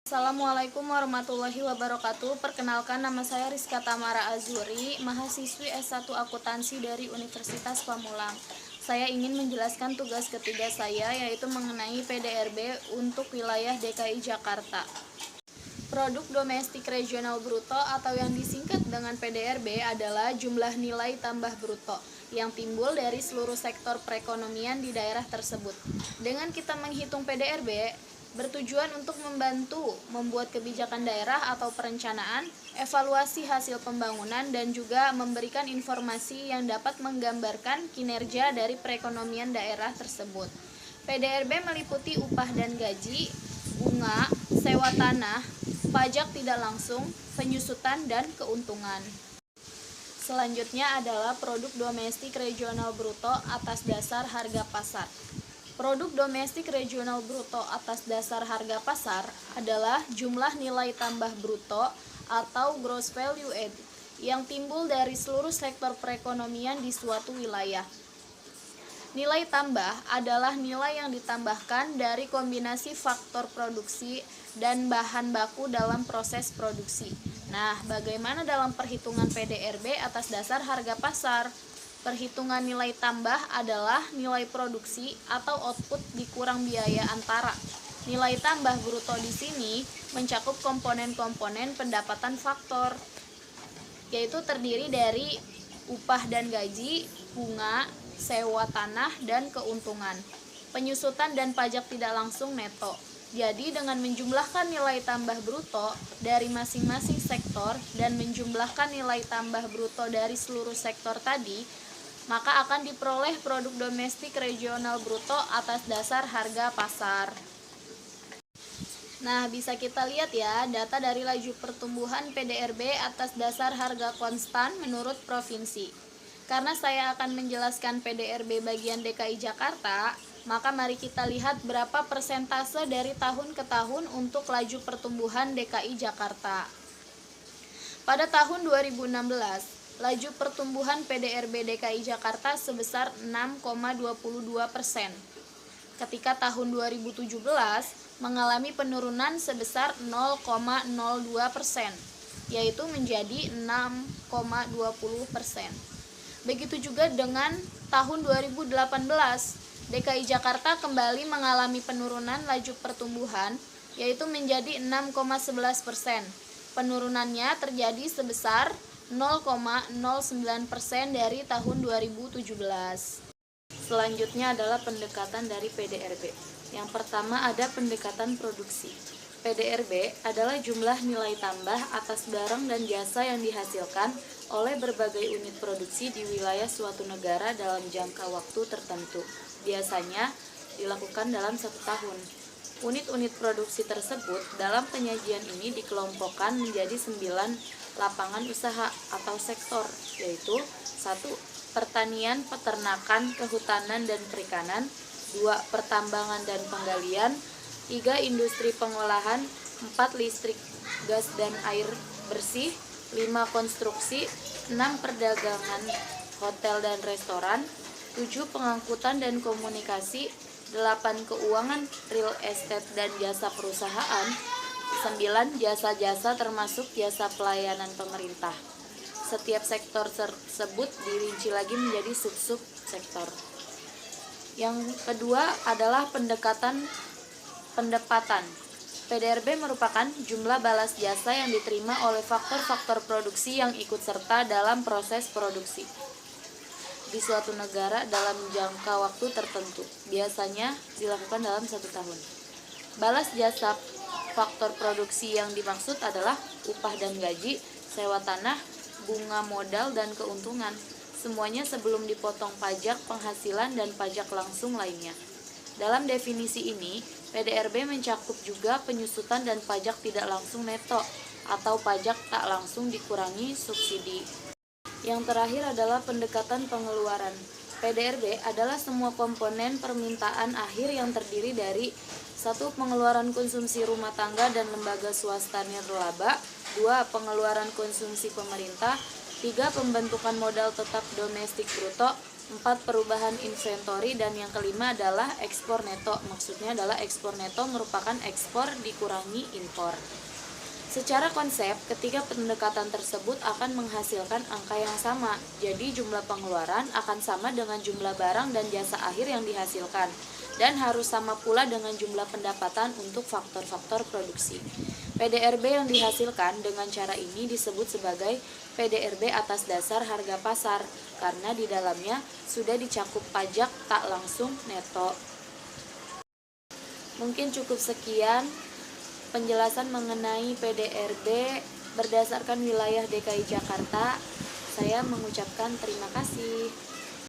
Assalamualaikum warahmatullahi wabarakatuh. Perkenalkan, nama saya Rizka Tamara Azuri, mahasiswi S1 Akuntansi dari Universitas Pamulang. Saya ingin menjelaskan tugas ketiga saya, yaitu mengenai PDRB untuk wilayah DKI Jakarta. Produk domestik regional bruto atau yang disingkat dengan PDRB adalah jumlah nilai tambah bruto yang timbul dari seluruh sektor perekonomian di daerah tersebut. Dengan kita menghitung PDRB, bertujuan untuk membantu membuat kebijakan daerah atau perencanaan, evaluasi hasil pembangunan, dan juga memberikan informasi yang dapat menggambarkan kinerja dari perekonomian daerah tersebut. PDRB meliputi upah dan gaji, bunga, sewa tanah, pajak tidak langsung, penyusutan, dan keuntungan. Selanjutnya adalah produk domestik regional bruto atas dasar harga pasar. Produk domestik regional bruto atas dasar harga pasar adalah jumlah nilai tambah bruto atau gross value added yang timbul dari seluruh sektor perekonomian di suatu wilayah. Nilai tambah adalah nilai yang ditambahkan dari kombinasi faktor produksi dan bahan baku dalam proses produksi. Nah, bagaimana dalam perhitungan PDRB atas dasar harga pasar? Perhitungan nilai tambah adalah nilai produksi atau output dikurang biaya antara. Nilai tambah bruto di sini mencakup komponen-komponen pendapatan faktor, yaitu terdiri dari upah dan gaji, bunga, sewa tanah, dan keuntungan. Penyusutan dan pajak tidak langsung neto. Jadi dengan menjumlahkan nilai tambah bruto dari masing-masing sektor dan menjumlahkan nilai tambah bruto dari seluruh sektor tadi, maka akan diperoleh produk domestik regional bruto atas dasar harga pasar. Nah, bisa kita lihat ya, data dari laju pertumbuhan PDRB atas dasar harga konstan menurut provinsi. Karena saya akan menjelaskan PDRB bagian DKI Jakarta, maka mari kita lihat berapa persentase dari tahun ke tahun untuk laju pertumbuhan DKI Jakarta. Pada tahun 2016, laju pertumbuhan PDRB DKI Jakarta sebesar 6,22%. Ketika tahun 2017 mengalami penurunan sebesar 0,02%, yaitu menjadi 6,20%. Begitu juga dengan tahun 2018, DKI Jakarta kembali mengalami penurunan laju pertumbuhan, yaitu menjadi 6,11%. Penurunannya terjadi sebesar 0,09% dari tahun 2017. Selanjutnya adalah pendekatan dari PDRB. Yang pertama ada pendekatan produksi. PDRB adalah jumlah nilai tambah atas barang dan jasa yang dihasilkan oleh berbagai unit produksi di wilayah suatu negara dalam jangka waktu tertentu. Biasanya dilakukan dalam 1 tahun. Unit-unit produksi tersebut dalam penyajian ini dikelompokkan menjadi 9 lapangan usaha atau sektor, yaitu 1. Pertanian, peternakan, kehutanan, dan perikanan. 2. Pertambangan dan penggalian. 3. Industri pengolahan. 4. Listrik, gas, dan air bersih. 5. Konstruksi. 6. Perdagangan, hotel dan restoran. 7. Pengangkutan dan komunikasi. 8. Keuangan, real estate, dan jasa perusahaan. 9. Jasa-jasa termasuk jasa pelayanan pemerintah. Setiap sektor tersebut dirinci lagi menjadi sub-sub sektor. Yang kedua adalah pendekatan pendapatan. PDRB merupakan jumlah balas jasa yang diterima oleh faktor-faktor produksi yang ikut serta dalam proses produksi di suatu negara dalam jangka waktu tertentu. Biasanya dilakukan dalam 1 tahun. Balas jasa faktor produksi yang dimaksud adalah upah dan gaji, sewa tanah, bunga modal, dan keuntungan. Semuanya sebelum dipotong pajak penghasilan dan pajak langsung lainnya. Dalam definisi ini, PDRB mencakup juga penyusutan dan pajak tidak langsung neto atau pajak tak langsung dikurangi subsidi. Yang terakhir adalah pendekatan pengeluaran. PDRB adalah semua komponen permintaan akhir yang terdiri dari 1. Pengeluaran konsumsi rumah tangga dan lembaga swasta nirlaba. 2. Pengeluaran konsumsi pemerintah. 3. Pembentukan modal tetap domestik bruto. 4. Perubahan inventory, dan yang kelima adalah ekspor neto. Maksudnya adalah ekspor neto merupakan ekspor dikurangi impor. Secara konsep, ketiga pendekatan tersebut akan menghasilkan angka yang sama. Jadi jumlah pengeluaran akan sama dengan jumlah barang dan jasa akhir yang dihasilkan, dan harus sama pula dengan jumlah pendapatan untuk faktor-faktor produksi. PDRB yang dihasilkan dengan cara ini disebut sebagai PDRB atas dasar harga pasar, karena di dalamnya sudah dicakup pajak tak langsung neto. Mungkin cukup sekian penjelasan mengenai PDRB berdasarkan wilayah DKI Jakarta. Saya mengucapkan terima kasih.